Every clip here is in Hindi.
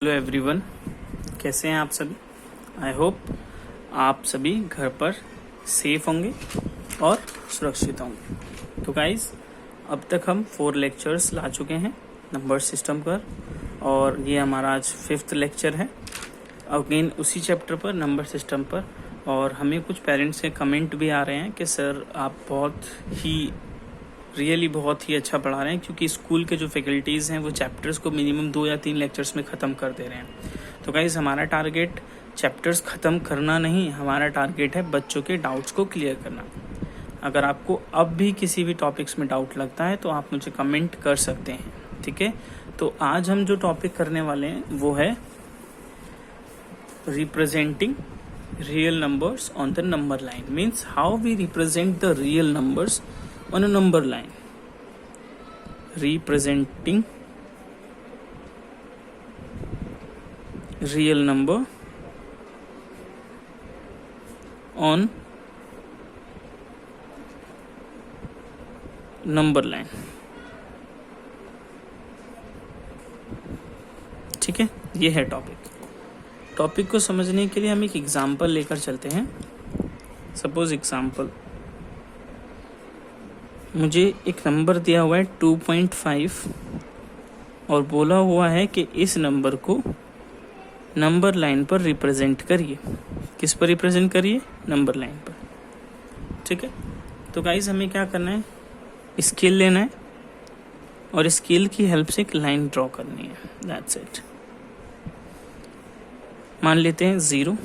हेलो एवरीवन, कैसे हैं आप सभी। आई होप आप सभी घर पर सेफ होंगे और सुरक्षित होंगे। तो गाइस, अब तक हम 4 लेक्चर्स ला चुके हैं नंबर सिस्टम पर, और ये हमारा आज 5th लेक्चर है अगेन उसी चैप्टर पर, नंबर सिस्टम पर। और हमें कुछ पेरेंट्स के कमेंट भी आ रहे हैं कि सर आप बहुत ही अच्छा पढ़ा रहे हैं, क्योंकि स्कूल के जो फैकल्टीज़ हैं वो चैप्टर्स को मिनिमम 2 या 3 लेक्चर्स में ख़त्म कर दे रहे हैं। तो गाइज़, हमारा टारगेट चैप्टर्स ख़त्म करना नहीं, हमारा टारगेट है बच्चों के डाउट्स को क्लियर करना। अगर आपको अब भी किसी भी टॉपिक्स में डाउट लगता है तो आप मुझे कमेंट कर सकते हैं, ठीक है। तो आज हम जो टॉपिक करने वाले हैं वो है representing real numbers on the number line, means how we represent the real numbers on a number line. Representing real number on number line. ठीक है, ये है टॉपिक को समझने के लिए हम एक एग्जाम्पल लेकर चलते हैं। सपोज एग्जाम्पल, मुझे एक नंबर दिया हुआ है 2.5 और बोला हुआ है कि इस नंबर को नंबर लाइन पर रिप्रेजेंट करिए। किस पर रिप्रेजेंट करिए? नंबर लाइन पर, ठीक है। तो गाइस, हमें क्या करना है, स्केल लेना है और स्केल की हेल्प से एक लाइन ड्रॉ करनी है, दैट्स इट। मान लेते हैं 0,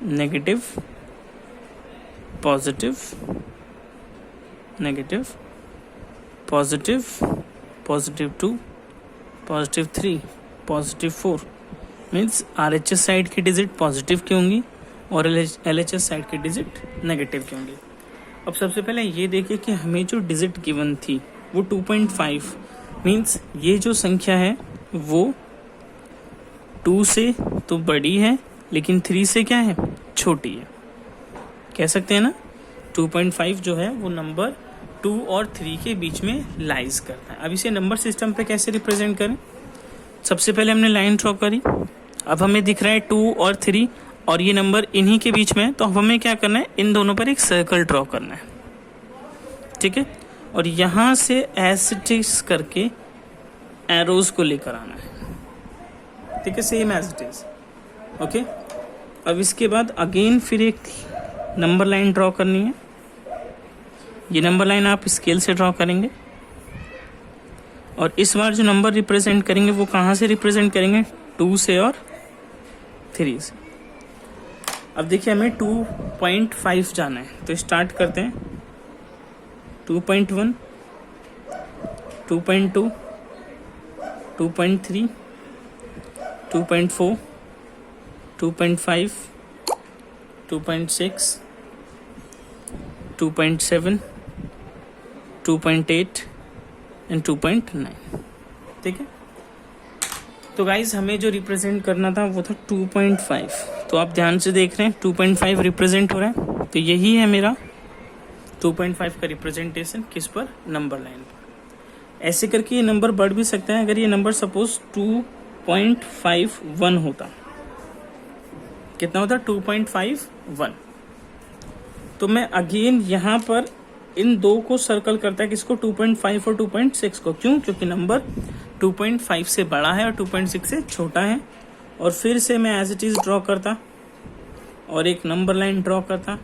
negative, positive, negative, positive, +2, +3, +4। Means RHS side की डिजिट पॉजिटिव की होंगी और LHS साइड की डिजिट नेगेटिव की होंगी। अब सबसे पहले ये देखिए कि हमें जो डिजिट गिवन थी वो 2.5, मीन्स ये जो संख्या है वो 2 से तो बड़ी है लेकिन 3 से क्या है, छोटी है। कह सकते हैं ना, 2.5 जो है वो नंबर 2 और 3 के बीच में लाइज करता है। अब इसे नंबर सिस्टम पे कैसे रिप्रेजेंट करें? सबसे पहले हमने लाइन ड्रॉ करी, अब हमें दिख रहा है 2 और 3 और ये नंबर इन्हीं के बीच में है, तो हमें क्या करना है, इन दोनों पर एक सर्कल ड्रॉ करना है, ठीक है। और यहाँ से एज करके एरोज को लेकर आना है, ठीक है, same as it is, okay. अब इसके बाद अगेन फिर एक नंबर लाइन ड्रॉ करनी है। ये नंबर लाइन आप स्केल से ड्रॉ करेंगे और इस बार जो नंबर रिप्रेजेंट करेंगे वो कहाँ से रिप्रेजेंट करेंगे, 2 से और 3 से। अब देखिए, हमें 2.5 जाना है, तो स्टार्ट करते हैं। 2.1, 2.2, 2.3, 2.4, 2.5, 2.6, 2.7, 2.8 एंड 2.9, ठीक है। तो गाइज, हमें जो रिप्रेजेंट करना था वो था 2.5। तो आप ध्यान से देख रहे हैं 2.5 रिप्रेजेंट हो रहा है, तो यही है मेरा 2.5 का रिप्रेजेंटेशन। किस पर? नंबर लाइन पर। ऐसे करके ये नंबर बढ़ भी सकता है। अगर ये नंबर सपोज 2.51 होता, कितना होता? 2.51। तो मैं अगेन यहाँ पर इन दो को सर्कल करता है, किसको? 2.5 और 2.6 को। क्यों? क्योंकि नंबर 2.5 से बड़ा है और 2.6 से छोटा है। और फिर से मैं एज इट इज ड्रॉ करता और एक नंबर लाइन ड्रॉ करता,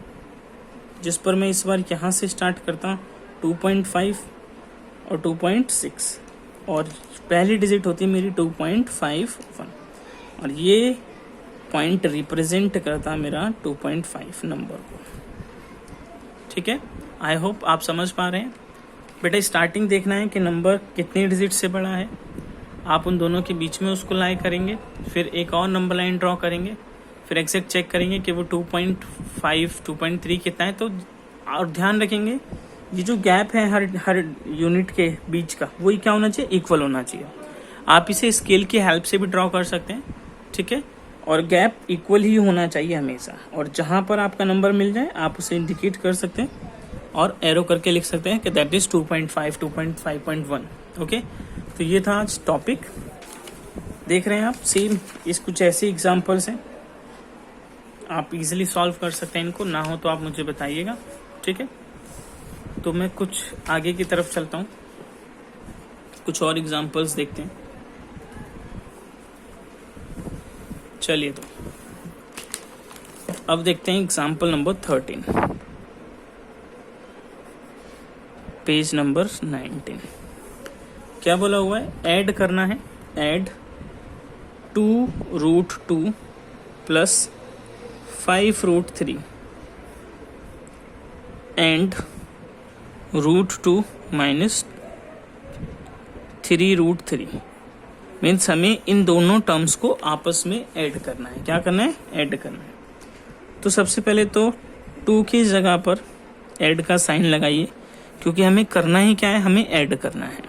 जिस पर मैं इस बार यहाँ से स्टार्ट करता 2.5 और 2.6, और पहली डिजिट होती मेरी 2.51 और ये पॉइंट रिप्रेजेंट करता मेरा 2.5 नंबर को, ठीक है। आई होप आप समझ पा रहे हैं। बेटा, स्टार्टिंग देखना है कि नंबर कितनी डिजिट से बड़ा है, आप उन दोनों के बीच में उसको लाई करेंगे, फिर एक और नंबर लाइन ड्रॉ करेंगे, फिर एग्जैक्ट चेक करेंगे कि वो 2.5, 2.3 कितना है। तो और ध्यान रखेंगे ये जो गैप है हर यूनिट के बीच का, वही क्या होना चाहिए? इक्वल होना चाहिए। आप इसे स्केल की हेल्प से भी ड्रॉ कर सकते हैं, ठीक है। और गैप इक्वल ही होना चाहिए हमेशा, और जहाँ पर आपका नंबर मिल जाए आप उसे इंडिकेट कर सकते हैं और एरो करके लिख सकते हैं कि दैट इज 2.5, 2.5.1, ओके। तो ये था आज टॉपिक। देख रहे हैं आप, सेम इस कुछ ऐसे एग्जाम्पल्स हैं, आप इजीली सॉल्व कर सकते हैं इनको, ना हो तो आप मुझे बताइएगा, ठीक है। तो मैं कुछ आगे की तरफ चलता हूँ, कुछ और एग्जाम्पल्स देखते हैं। चलिए तो अब देखते हैं एग्जाम्पल नंबर 13, पेज नंबर 19। क्या बोला हुआ है, ऐड करना है, add 2√2 plus 5√3 and √2 minus 3√3। Means हमें इन दोनों टर्म्स को आपस में ऐड करना है। क्या करना है, ऐड करना है। तो सबसे पहले तो 2 की जगह पर ऐड का साइन लगाइए, क्योंकि हमें करना ही क्या है, हमें ऐड करना है,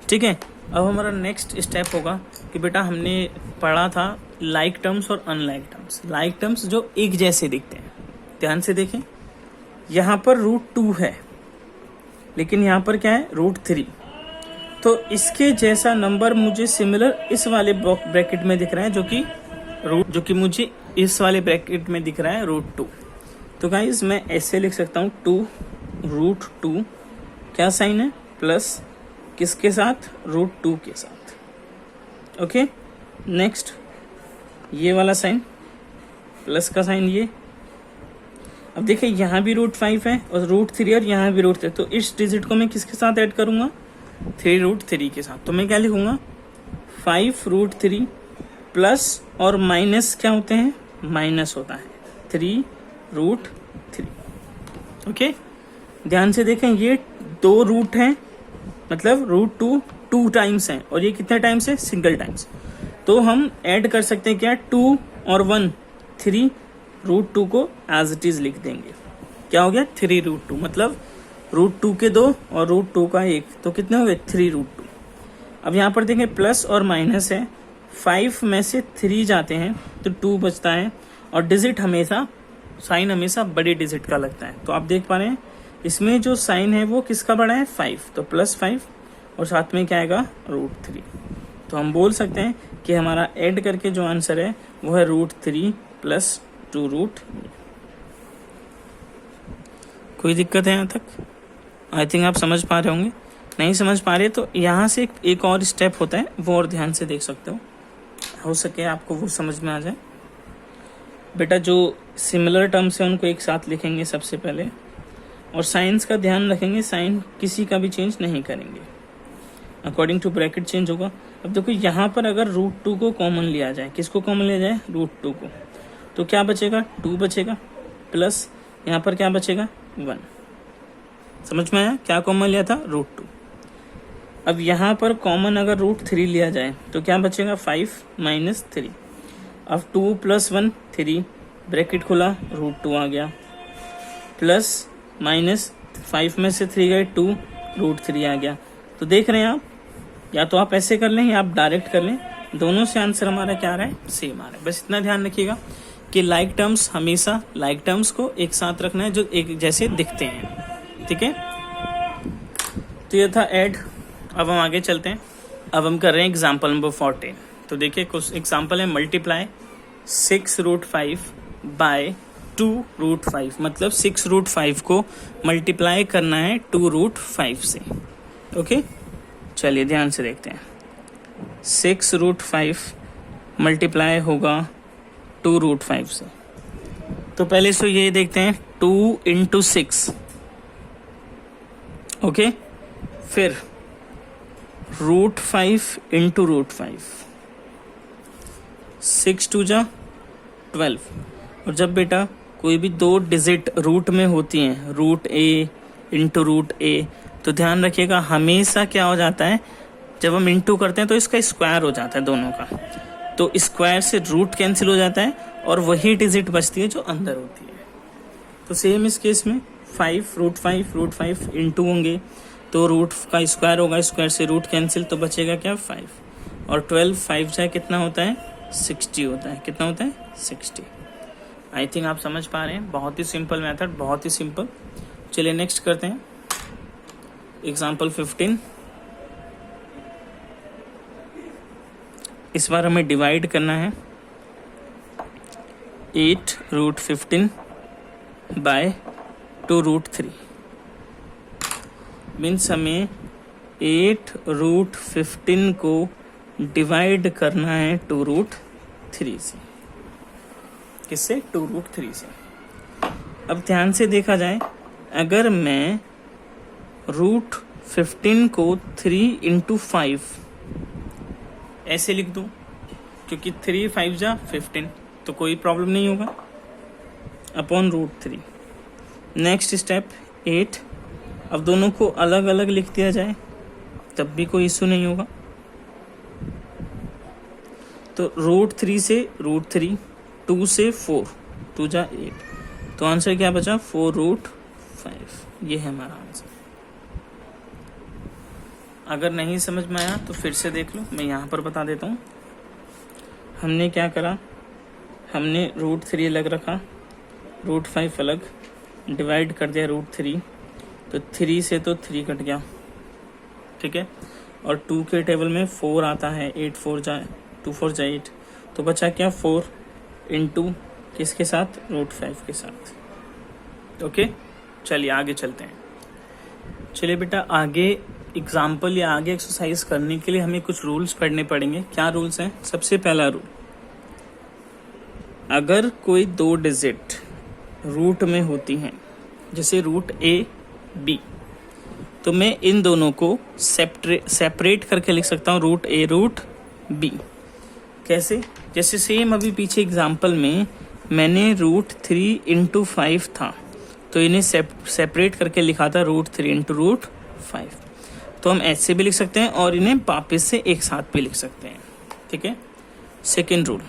ठीक है। अब हमारा नेक्स्ट स्टेप होगा कि बेटा हमने पढ़ा था लाइक टर्म्स और अनलाइक टर्म्स। लाइक टर्म्स जो एक जैसे दिखते हैं, ध्यान से देखें, यहाँ पर √2 है, लेकिन यहाँ पर क्या है, √3। तो इसके जैसा नंबर मुझे सिमिलर इस वाले ब्रैकेट में दिख रहा है, जो कि मुझे इस वाले ब्रैकेट में दिख रहा है √2। तो गाइस मैं ऐसे लिख सकता हूँ 2√2 क्या साइन है, प्लस किसके साथ, √2 के साथ। ओके, नेक्स्ट ये वाला साइन, प्लस का साइन ये। अब देखिए यहाँ भी √5 है और √3 और यहाँ भी √3, तो इस डिजिट को मैं किसके साथ ऐड करूँगा, 3√3 के साथ। तो मैं क्या लिखूँगा, 5√3 प्लस और माइनस क्या होते हैं, माइनस होता है 3√3। ओके, ध्यान से देखें, ये 2 रूट हैं, मतलब √2 2 टाइम्स हैं, और ये कितने टाइम्स है, सिंगल टाइम्स। तो हम ऐड कर सकते हैं क्या, 2 और 1 3, √2 को एज इट इज लिख देंगे। क्या हो गया, 3√2, मतलब √2 के 2 और √2 का 1, तो कितने हो गए, 3√2। अब यहाँ पर देखें प्लस और माइनस है, 5 में से 3 जाते हैं तो 2 बचता है, और डिजिट हमेशा, साइन हमेशा बड़े डिजिट का लगता है। तो आप देख पा रहे हैं इसमें जो साइन है वो किसका बड़ा है, 5, तो +5 और साथ में क्या आएगा, √3। तो हम बोल सकते हैं कि हमारा ऐड करके जो आंसर है वो है √3 प्लस 2√। कोई दिक्कत है यहाँ तक? आई थिंक आप समझ पा रहे होंगे। नहीं समझ पा रहे तो यहाँ से एक और स्टेप होता है, वो और ध्यान से देख सकते हो सके आपको वो समझ में आ जाए। बेटा जो सिमिलर टर्म्स है उनको एक साथ लिखेंगे सबसे पहले, और साइंस का ध्यान रखेंगे, साइन किसी का भी चेंज नहीं करेंगे, अकॉर्डिंग टू ब्रैकेट चेंज होगा। अब देखो यहाँ पर अगर √2 को कॉमन लिया जाए, किसको कॉमन लिया जाए, √2 को, तो क्या बचेगा, 2 बचेगा, प्लस यहाँ पर क्या बचेगा, 1। समझ में आया, क्या कॉमन लिया था, √2। अब यहाँ पर कॉमन अगर √3 लिया जाए तो क्या बचेगा, 5 माइनस 3। अब 2 + 1 3, ब्रैकेट खुला, √2 आ गया, प्लस माइनस 5 में से 3 गए 2, √3 आ गया। तो देख रहे हैं आप, या तो आप ऐसे कर लें या आप डायरेक्ट कर लें, दोनों से आंसर हमारा क्या आ रहा है, सेम आ रहा है। बस इतना ध्यान रखिएगा कि लाइक टर्म्स, हमेशा लाइक टर्म्स को एक साथ रखना है जो एक जैसे दिखते हैं, ठीक है। तो ये था ऐड। अब हम आगे चलते हैं, अब हम कर रहे हैं एग्जाम्पल नंबर 14। तो देखिए कुछ एग्जाम्पल है, मल्टीप्लाई 6√5 बाय 2√5, मतलब 6√5 को मल्टीप्लाई करना है 2√5 से। ओके, चलिए ध्यान से देखते हैं। 6√5 मल्टीप्लाई होगा 2√5 से। तो पहले से ये देखते हैं, 2 × 6, ओके, फिर √5 × √5, 6 2 जा 12। और जब बेटा कोई भी 2 डिजिट रूट में होती हैं, √a × √a, तो ध्यान रखिएगा हमेशा क्या हो जाता है, जब हम इंटू करते हैं तो इसका स्क्वायर हो जाता है दोनों का, तो स्क्वायर से रूट कैंसिल हो जाता है और वही डिजिट बचती है जो अंदर होती है। तो सेम इस केस में 5 √5 इंटू होंगे तो रूट का स्क्वायर होगा, स्क्वायर से रूट कैंसिल, तो बचेगा क्या, 5, और 12 5 चाहे कितना होता है, 60 होता है। कितना होता है, 60। आई थिंक आप समझ पा रहे हैं, बहुत ही सिंपल मेथड, बहुत ही सिंपल। चलिए नेक्स्ट करते हैं एग्जाम्पल 15। इस बार हमें डिवाइड करना है 8√15 बाय 2√3 मीन्स हमें 8√15 को डिवाइड करना है 2√3 से। किससे? 2√3 से। अब ध्यान से देखा जाए, अगर मैं √15 को 3 × 5 ऐसे लिख दूं, क्योंकि 3 5 जा 15 तो कोई प्रॉब्लम नहीं होगा, अपॉन √3। नेक्स्ट स्टेप 8, अब दोनों को अलग अलग लिख दिया जाए तब भी कोई इशू नहीं होगा। तो √3 से √3, 2 से 4, 2 जा 8, तो आंसर क्या बचा? 4√5। ये है हमारा आंसर। अगर नहीं समझ में आया तो फिर से देख लो, मैं यहाँ पर बता देता हूँ। हमने क्या करा, हमने √3 अलग रखा, √5 अलग, डिवाइड कर दिया √3, तो 3 से तो 3 कट गया, ठीक है। और 2 के टेबल में 4 आता है, 8 4 जाए 2 4 जाए 8, तो बचा क्या? 4 × किसके साथ? √5 के साथ। ओके, चलिए आगे चलते हैं। चलिए बेटा, आगे एग्जाम्पल या आगे एक्सरसाइज करने के लिए हमें कुछ रूल्स पढ़ने पड़ेंगे। क्या रूल्स हैं? सबसे पहला रूल, अगर कोई 2 डिजिट रूट में होती हैं, जैसे √A/B, तो मैं इन दोनों को सेपरेट करके लिख सकता हूँ, √A √B। कैसे? जैसे सेम अभी पीछे एग्जाम्पल में मैंने √3 × 5 था, तो इन्हें सेपरेट करके लिखा था √3 × √5। तो हम ऐसे भी लिख सकते हैं और इन्हें वापस से एक साथ भी लिख सकते हैं, ठीक है। सेकेंड रूल,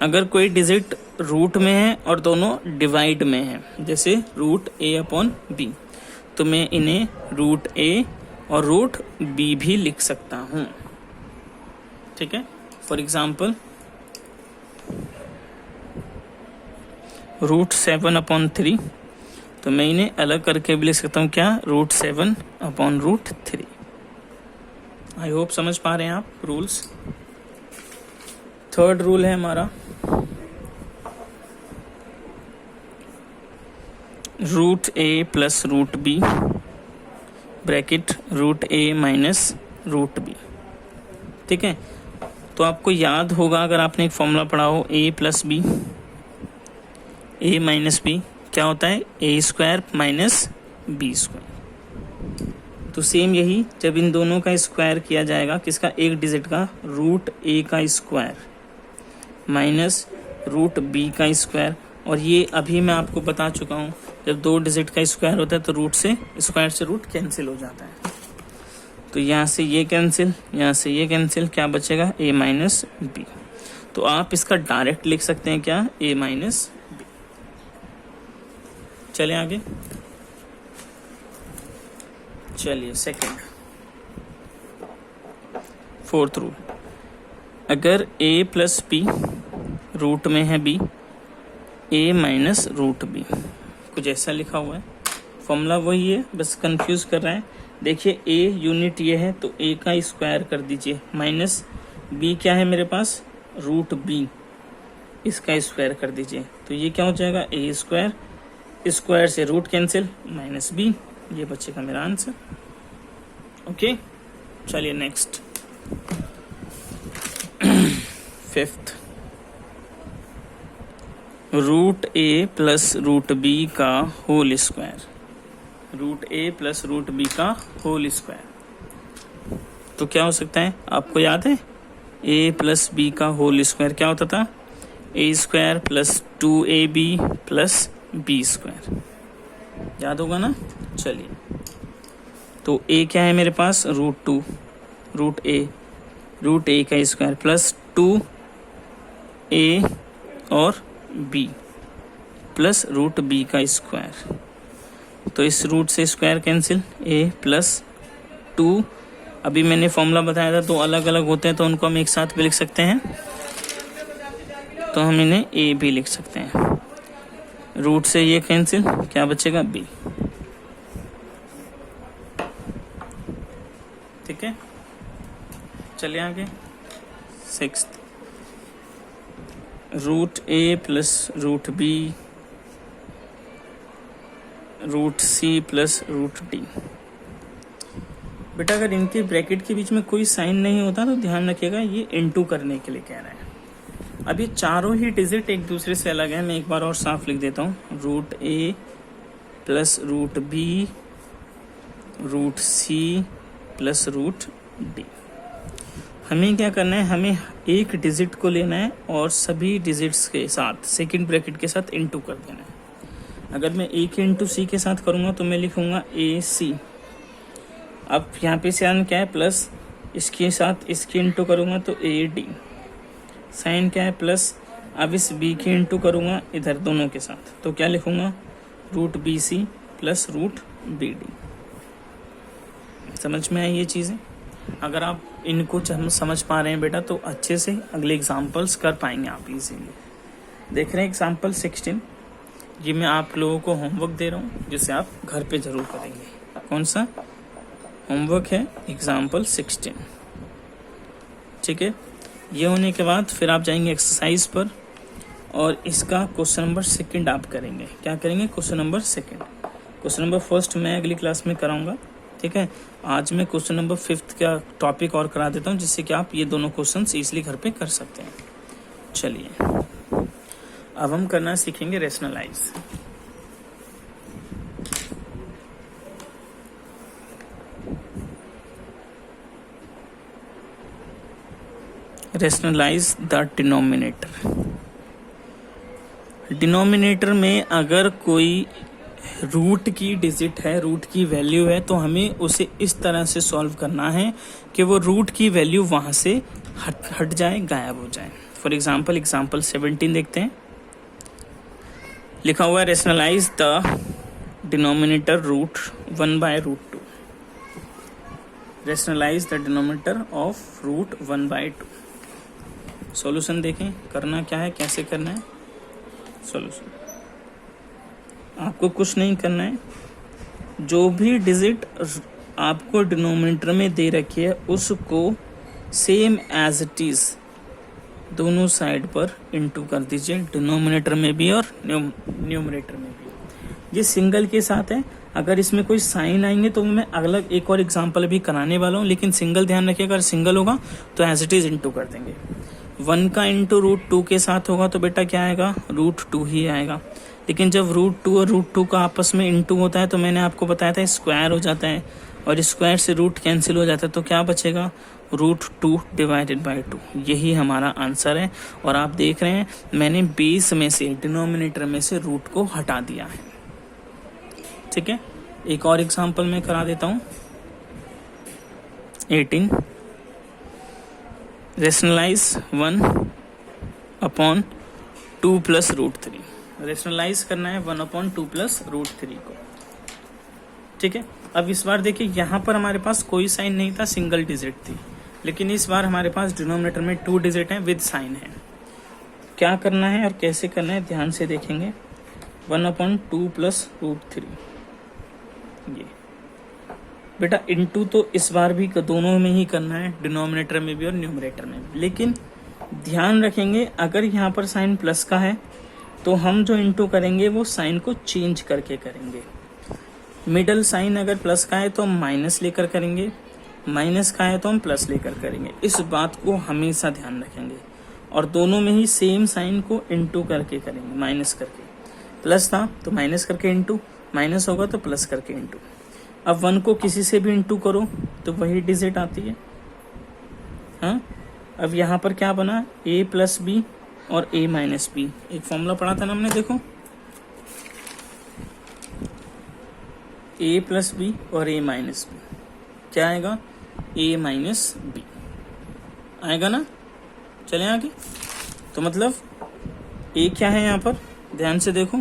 अगर कोई डिजिट रूट में है और दोनों डिवाइड में है, जैसे √A/B, तो मैं इन्हें √A और √B भी लिख सकता हूँ, ठीक है। फॉर एग्जाम्पल √7/3, तो मैं इन्हें अलग करके भी लिख सकता हूँ, क्या? √7/√3। आई होप समझ पा रहे हैं आप रूल्स। थर्ड रूल है हमारा, √A + √B bracket √A - √B, ठीक है। तो आपको याद होगा, अगर आपने एक फॉर्मूला पढ़ा हो, A + B, A - B क्या होता है? A² - B²। तो सेम यही, जब इन दोनों का स्क्वायर किया जाएगा, किसका? एक डिजिट का, √A का स्क्वायर माइनस √B का स्क्वायर। और ये अभी मैं आपको बता चुका हूँ, जब 2 डिजिट का स्क्वायर होता है तो रूट से स्क्वायर से रूट कैंसिल हो जाता है। तो यहाँ से ये कैंसिल, यहाँ से ये कैंसिल, क्या बचेगा? A - B। तो आप इसका डायरेक्ट लिख सकते हैं, क्या? A - B। चले आगे, चलिए सेकंड, फोर्थ रूल, अगर A + B रूट में है B, A - √B, कुछ ऐसा लिखा हुआ है। फॉर्मूला वही है, बस कंफ्यूज कर रहा है। देखिए A यूनिट ये है, तो A का स्क्वायर कर दीजिए, माइनस B क्या है मेरे पास? √B, इसका स्क्वायर कर दीजिए, तो ये क्या हो जाएगा? A², स्क्वायर से रूट कैंसिल, -B, ये बचेगा मेरा आंसर। ओके, चलिए नेक्स्ट, फिफ्थ, √A + √B का होल स्क्वायर, √A + √B का होल स्क्वायर। तो क्या हो सकता है? आपको याद है A + B का होल स्क्वायर क्या होता था? A² + 2AB + B², याद होगा ना? चलिए, तो A क्या है मेरे पास? √2, √A का स्क्वायर प्लस 2A और B प्लस √B का स्क्वायर। तो इस रूट से स्क्वायर कैंसिल, A + 2, अभी मैंने फॉर्मूला बताया था, तो अलग अलग होते हैं तो उनको हम एक साथ भी लिख सकते हैं, तो हम इन्हें A भी लिख सकते हैं। रूट से ये कैंसिल, क्या बचेगा? B, ठीक है। चलिए आगे, 6 root A plus root B root C plus root D. बेटा अगर इनके ब्रैकेट के बीच में कोई साइन नहीं होता तो ध्यान रखिएगा ये इनटू करने के लिए कह रहा है। अब ये चारों ही डिजिट एक दूसरे से अलग है, मैं एक बार और साफ लिख देता हूँ। Root A plus root B root C plus root D. हमें क्या करना है, हमें एक डिजिट को लेना है और सभी डिजिट्स के साथ सेकंड ब्रैकेट के साथ इनटू कर देना है। अगर मैं ए के इंटू सी के साथ करूँगा तो मैं लिखूँगा ए सी। अब यहाँ पे साइन क्या है प्लस, इसके साथ इसके इंटू करूँगा तो ए डी। साइन क्या है प्लस, अब इस बी के इंटू करूँगा इधर दोनों के साथ तो क्या लिखूँगा root B C plus root B D. समझ में आई ये चीज़ें? अगर आप इनको समझ पा रहे हैं बेटा तो अच्छे से अगले एग्जाम्पल्स कर पाएंगे आप इजीली। देख रहे हैं एग्जाम्पल 16, ये मैं आप लोगों को होमवर्क दे रहा हूँ जिसे आप घर पे ज़रूर करेंगे। कौन सा होमवर्क है? एग्जाम्पल 16। ठीक है, ये होने के बाद फिर आप जाएंगे एक्सरसाइज पर और इसका क्वेश्चन नंबर 2 आप करेंगे। क्या करेंगे? Question number 2। क्वेश्चन नंबर 1 मैं अगली क्लास में कराऊंगा। ठीक है, आज मैं क्वेश्चन नंबर 5 का टॉपिक और करा देता हूँ जिससे कि आप ये दोनों क्वेश्चंस इजीली घर पे कर सकते हैं। चलिए अब हम करना सीखेंगे rationalize. Rationalize the denominator. Denominator में अगर कोई रूट की डिजिट है, रूट की वैल्यू है, तो हमें उसे इस तरह से सॉल्व करना है कि वो रूट की वैल्यू वहाँ से हट जाए, गायब हो जाए। फॉर एग्जाम्पल 17 देखते हैं। लिखा हुआ है rationalize the denominator root 1/√2। Rationalize the denominator of root 1/2। Solution देखें, करना क्या है, कैसे करना है सॉल्यूशन। आपको कुछ नहीं करना है, जो भी डिजिट आपको डिनोमिनेटर में दे रखी है उसको सेम एज इट इज दोनों साइड पर इनटू कर दीजिए, डिनोमिनेटर में भी और न्यूमरेटर में भी। ये सिंगल के साथ है, अगर इसमें कोई साइन आएंगे तो मैं अलग एक और एग्जांपल भी कराने वाला हूँ, लेकिन सिंगल ध्यान रखिए, अगर सिंगल होगा तो एज इट इज इनटू कर देंगे। 1 का इंटू √2 के साथ होगा तो बेटा क्या आएगा, √2 ही आएगा। लेकिन जब √2 और √2 का आपस में इंटू होता है तो मैंने आपको बताया था स्क्वायर हो जाता है और स्क्वायर से रूट कैंसिल हो जाता है, तो क्या बचेगा √2/2। यही हमारा आंसर है। और आप देख रहे हैं मैंने बेस में से, डिनोमिनेटर में से रूट को हटा दिया है। ठीक है, एक और एग्जांपल मैं करा देता हूं। 18 रेशनलाइज 1/2 प्लस √3। रेशनलाइज करना है 1/2 प्लस √3 को। ठीक है, अब इस बार देखिए यहाँ पर हमारे पास कोई साइन नहीं था, सिंगल डिजिट थी, लेकिन इस बार हमारे पास डिनोमिनेटर में 2 डिजिट हैं विद साइन है। क्या करना है और कैसे करना है ध्यान से देखेंगे। 1/2 प्लस √3, ये बेटा इनटू तो इस बार भी दोनों में ही करना है, डिनोमिनेटर में भी और न्यूमरेटर में भी। लेकिन ध्यान रखेंगे अगर यहाँ पर साइन प्लस का है तो हम जो इनटू करेंगे वो साइन को चेंज करके करेंगे। मिडल साइन अगर प्लस का है तो हम माइनस लेकर करेंगे, माइनस का है तो हम प्लस लेकर करेंगे। इस बात को हमेशा ध्यान रखेंगे। और दोनों में ही सेम साइन को इनटू करके करेंगे, माइनस करके। प्लस था तो माइनस करके इनटू, माइनस होगा तो प्लस करके इनटू। अब 1 को किसी से भी इनटू करो तो वही डिजिट आती है। हाँ, अब यहाँ पर क्या बना, a प्लस बी और a माइनस बी। एक फॉर्मूला पढ़ा था ना हमने, देखो a प्लस बी और a माइनस बी क्या आएगा, a माइनस बी आएगा ना। चले आगे, तो मतलब a क्या है यहाँ पर, ध्यान से देखो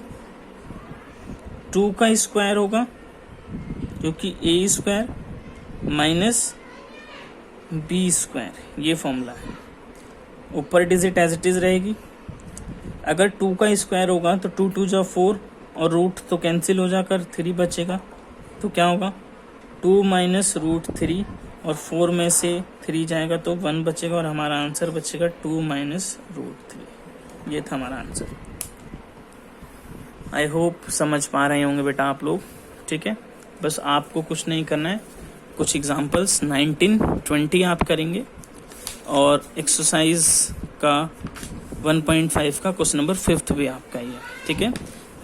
2 का स्क्वायर होगा क्योंकि a² माइनस b², ये फॉर्मूला है। ऊपर डिजिट एज इट इज रहेगी। अगर 2 का स्क्वायर होगा तो 2 2 जा 4 और रूट तो कैंसिल हो जाकर 3 बचेगा, तो क्या होगा 2 माइनस √3 और 4 में से 3 जाएगा तो 1 बचेगा और हमारा आंसर बचेगा 2 माइनस √3। ये था हमारा आंसर। आई होप समझ पा रहे होंगे बेटा आप लोग। ठीक है, बस आपको कुछ नहीं करना है, कुछ एग्जांपल्स 19, 20 आप करेंगे और एक्सरसाइज का 1.5 का क्वेश्चन नंबर 5 भी आपका ही है। ठीक है,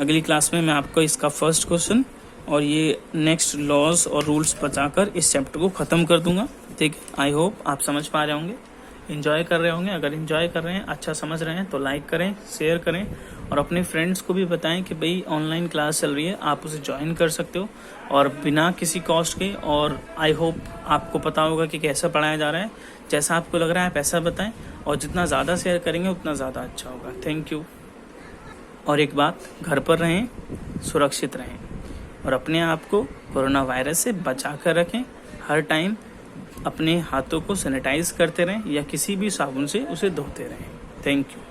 अगली क्लास में मैं आपको इसका फर्स्ट क्वेश्चन और ये नेक्स्ट लॉज और रूल्स बचाकर इस चैप्टर को ख़त्म कर दूंगा। ठीक है, आई होप आप समझ पा रहे होंगे, एंजॉय कर रहे होंगे। अगर एंजॉय कर रहे हैं, अच्छा समझ रहे हैं तो लाइक करें, शेयर करें और अपने फ्रेंड्स को भी बताएं कि भाई ऑनलाइन क्लास चल रही है, आप उसे ज्वाइन कर सकते हो और बिना किसी कॉस्ट के। और आई होप आपको पता होगा कि कैसा पढ़ाया जा रहा है, जैसा आपको लग रहा है आप ऐसा बताएं और जितना ज़्यादा शेयर करेंगे उतना ज़्यादा अच्छा होगा। Thank you. और एक बात, घर पर रहें, सुरक्षित रहें और अपने आप को कोरोना वायरस से बचा कर रखें। हर टाइम अपने हाथों को सैनिटाइज करते रहें या किसी भी साबुन से उसे धोते रहें। Thank you.